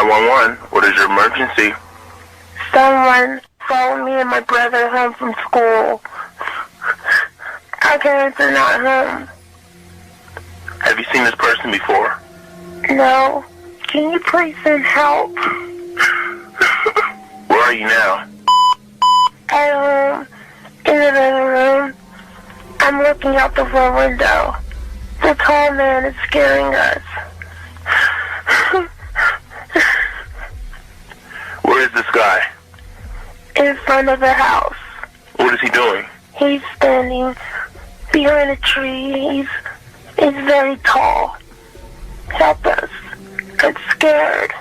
911, what is your emergency? Someone followed me and my brother home from school. Our parents are not home. Have you seen this person before? No. Can you please send help? Where are you now? At home, in the living room. I'm looking out the front window. The tall man is scaring us. Where is this guy? In front of the house. What is he doing? He's standing behind a tree. He's very tall. Help us. I'm scared.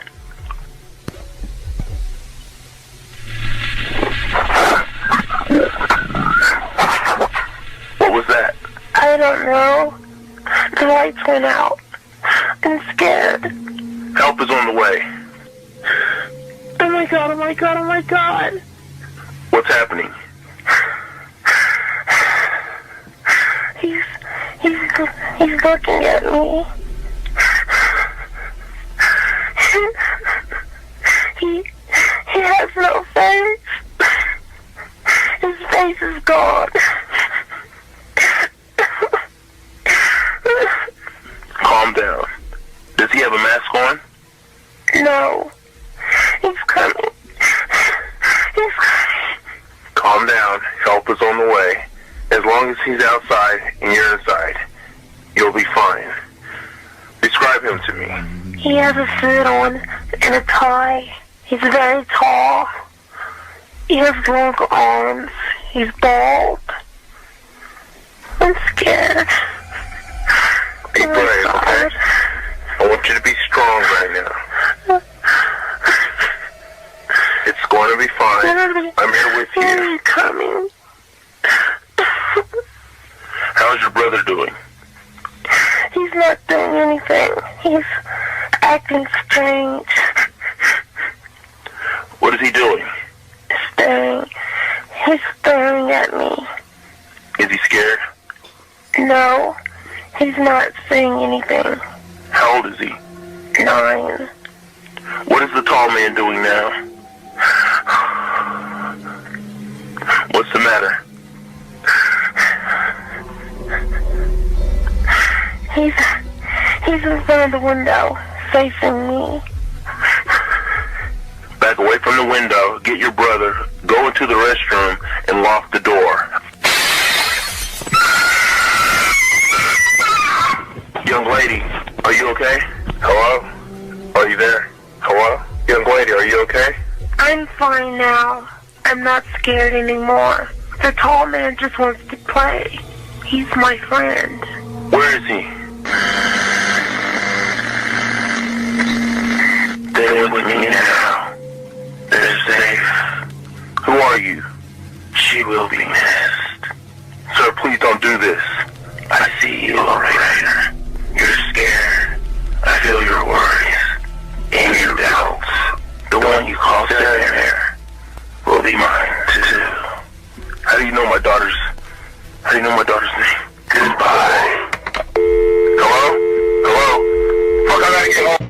What was that? I don't know. The lights went out. I'm scared. Help is on the way. Oh my god, oh my god, oh my god. What's happening? He's looking at me. He has no face. His face is gone. Calm down. Does he have a mask on? No. He's coming. He's coming. Calm down. Help is on the way. As long as he's outside and you're inside, you'll be fine. Describe him to me. He has a suit on and a tie. He's very tall. He has long arms. He's bald. I'm scared. Be brave, okay? I want you to be strong right now. It's going to be fine. I'm here with you. When are you coming? How's your brother doing? He's not doing anything. He's acting strange. What is he doing? Staring. He's staring at me. Is he scared? No, he's not saying anything. How old is he? 9. What is the tall man doing now? What's the matter? He's in front of the window, facing me. Back away from the window, get your brother, go into the restroom, and lock the door. Young lady, are you okay? Hello? Are you there? Hello? Young lady, are you okay? I'm fine now. I'm not scared anymore. The tall man just wants to play. He's my friend. Where is he? They're with me now. They're safe. Who are you? She will be missed. Sir, please don't do this. I see you, operator. You're scared. I feel your worries and your doubts. The one you call Sarah will be mine too. How do you know my daughter's name?